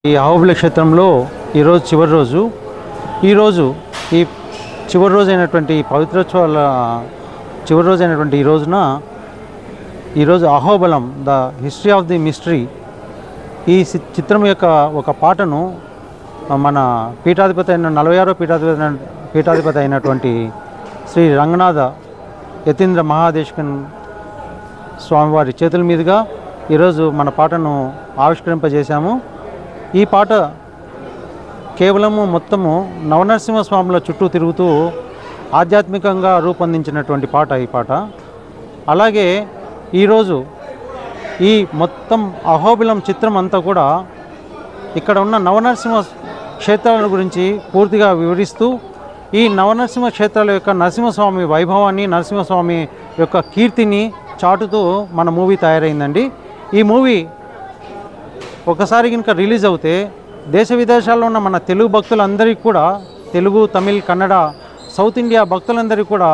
ఈ అహోబిల క్షేత్రంలో ఈరోజు చివరి రోజు. ఈరోజు ఈ చివరి రోజు అయినటువంటి పవిత్రోత్సవాల చివరి రోజు అయినటువంటి ఈ రోజున ఈరోజు Ahobilam the history of the mystery ఈ చిత్రం యొక్క ఒక పాటను మన పీఠాధిపతి అయిన 46వ పీఠాధిపతి అయినటువంటి శ్రీ రంగనాథ యతీంద్ర మహాదేశికన్ స్వామివారి చేతుల మీదుగా ఈరోజు మన పాటను ఆవిష్కరింపజేశాము. ఈ పాట కేవలము మొత్తము నవనరసింహస్వాముల చుట్టూ తిరుగుతూ ఆధ్యాత్మికంగా రూపొందించినటువంటి పాట ఈ పాట. అలాగే ఈరోజు ఈ మొత్తం అహోబిలం చిత్రం అంతా కూడా ఇక్కడ ఉన్న నవనరసింహ క్షేత్రాల గురించి పూర్తిగా వివరిస్తూ ఈ నవనరసింహ క్షేత్రాల యొక్క నరసింహస్వామి వైభవాన్ని, నరసింహస్వామి యొక్క కీర్తిని చాటుతూ మన మూవీ తయారైందండి. ఈ మూవీ ఒకసారి కనుక రిలీజ్ అవుతే దేశ విదేశాల్లో ఉన్న మన తెలుగు భక్తులందరికీ కూడా, తెలుగు, తమిళ్, కన్నడ, సౌత్ ఇండియా భక్తులందరికీ కూడా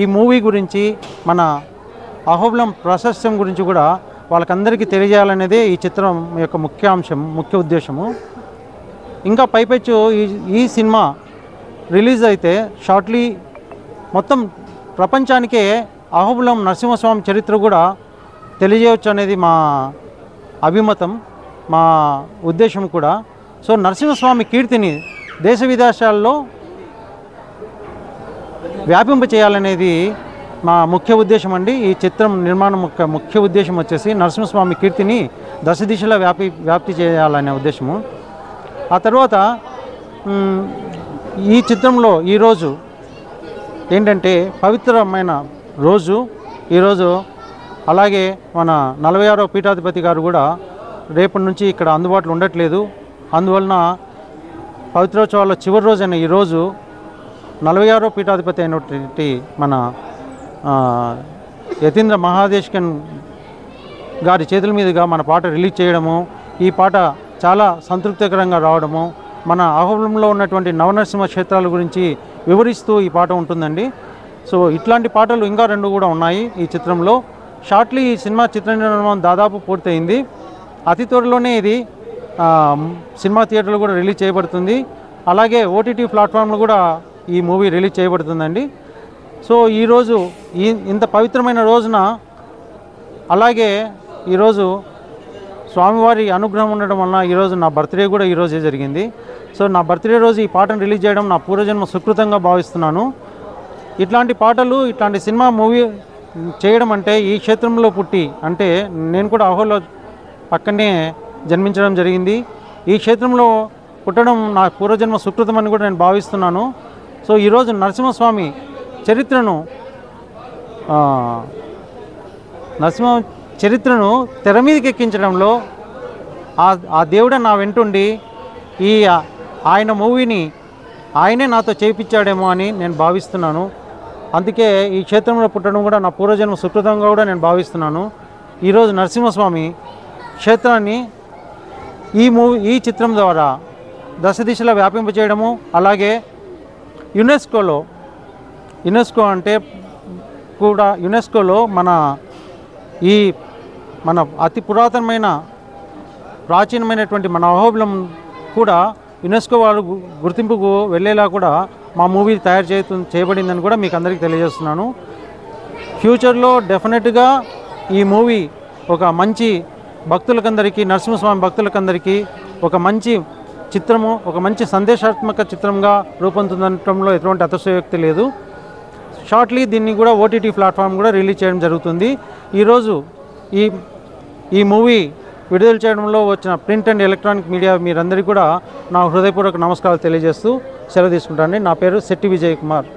ఈ మూవీ గురించి, మన అహోబిలం ప్రాశస్త్యం గురించి కూడా వాళ్ళకందరికీ తెలియజేయాలనేదే ఈ చిత్రం యొక్క ముఖ్య ఉద్దేశము. ఇంకా పైపెచ్చు ఈ సినిమా రిలీజ్ అయితే షార్ట్లీ మొత్తం ప్రపంచానికే అహోబిలం నరసింహస్వామి చరిత్ర కూడా తెలియజేయవచ్చు అనేది మా అభిమతం, మా ఉద్దేశం కూడా. సో నరసింహస్వామి కీర్తిని దేశ విదేశాల్లో వ్యాపింపచేయాలనేది మా ముఖ్య ఉద్దేశం అండి. ఈ చిత్రం నిర్మాణం ముఖ్య ఉద్దేశం వచ్చేసి నరసింహస్వామి కీర్తిని దశ దిశలా వ్యాప్తి చేయాలనే ఉద్దేశము. ఆ తర్వాత ఈ చిత్రంలో ఈరోజు ఏంటంటే పవిత్రమైన రోజు ఈరోజు. అలాగే మన 46వ పీఠాధిపతి గారు కూడా రేపటి నుంచి ఇక్కడ అందుబాటులో ఉండట్లేదు. అందువలన పవిత్రోత్సవాల చివరి రోజైన ఈరోజు 46వ పీఠాధిపతి అయినటువంటి మన యతీంద్ర మహాదేశికన్ గారి చేతుల మీదుగా మన పాట రిలీజ్ చేయడము, ఈ పాట చాలా సంతృప్తికరంగా రావడము, మన అహోబిలంలో ఉన్నటువంటి నవనరసింహ క్షేత్రాల గురించి వివరిస్తూ ఈ పాట ఉంటుందండి. సో ఇట్లాంటి పాటలు ఇంకా 2 కూడా ఉన్నాయి ఈ చిత్రంలో. షార్ట్లీ ఈ సినిమా చిత్ర నిర్మాణం దాదాపు పూర్తయింది. అతి త్వరలోనే ఇది సినిమా థియేటర్లో కూడా రిలీజ్ చేయబడుతుంది. అలాగే ఓటీటీ ప్లాట్ఫామ్లో కూడా ఈ మూవీ రిలీజ్ చేయబడుతుందండి. సో ఈరోజు ఇంత పవిత్రమైన రోజున, అలాగే ఈరోజు స్వామివారి అనుగ్రహం ఉండడం వలన ఈరోజు నా బర్త్డే కూడా ఈరోజే జరిగింది. సో నా బర్త్డే రోజు ఈ పాటను రిలీజ్ చేయడం నా పూర్వజన్మ సుకృతంగా భావిస్తున్నాను. ఇట్లాంటి పాటలు, ఇట్లాంటి సినిమా మూవీ చేయడం అంటే ఈ క్షేత్రంలో పుట్టి, అంటే నేను కూడా అహోలో పక్కనే జన్మించడం జరిగింది. ఈ క్షేత్రంలో పుట్టడం నా పూర్వజన్మ సుకృతం అని కూడా నేను భావిస్తున్నాను. సో ఈరోజు నరసింహస్వామి చరిత్రను తెర మీదకి ఎక్కించడంలో ఆ దేవుడు నా వెంటుండి ఆయన మూవీని ఆయనే నాతో చేయించాడేమో అని నేను భావిస్తున్నాను. అందుకే ఈ క్షేత్రంలో పుట్టడం కూడా నా పూర్వజన్మ సుకృతంగా కూడా నేను భావిస్తున్నాను. ఈరోజు నరసింహస్వామి క్షేత్రాన్ని ఈ చిత్రం ద్వారా దశ దిశలా వ్యాపింపచేయడము, అలాగే యునెస్కోలో మన అతి పురాతనమైన ప్రాచీనమైనటువంటి మన అహోబిలం కూడా యునెస్కో వారు గుర్తింపుకు వెళ్ళేలా కూడా మా మూవీ చేయబడిందని కూడా మీకు అందరికీ తెలియజేస్తున్నాను. ఫ్యూచర్లో డెఫినెట్గా ఈ మూవీ ఒక మంచి భక్తులకందరికీ, నరసింహస్వామి భక్తులకందరికీ ఒక మంచి చిత్రము, ఒక మంచి సందేశాత్మక చిత్రంగా రూపొందుతుండటంలో ఎటువంటి అతిశయోక్తి లేదు. షార్ట్లీ దీన్ని కూడా ఓటీటీ ప్లాట్ఫామ్ కూడా రిలీజ్ చేయడం జరుగుతుంది. ఈరోజు ఈ మూవీ విడుదల చేయడంలో వచ్చిన ప్రింట్ అండ్ ఎలక్ట్రానిక్ మీడియా మీరందరికీ కూడా నా హృదయపూర్వక నమస్కారాలు తెలియజేస్తూ సెలవు తీసుకుంటానండి. నా పేరు శెట్టి విజయ్ కుమార్.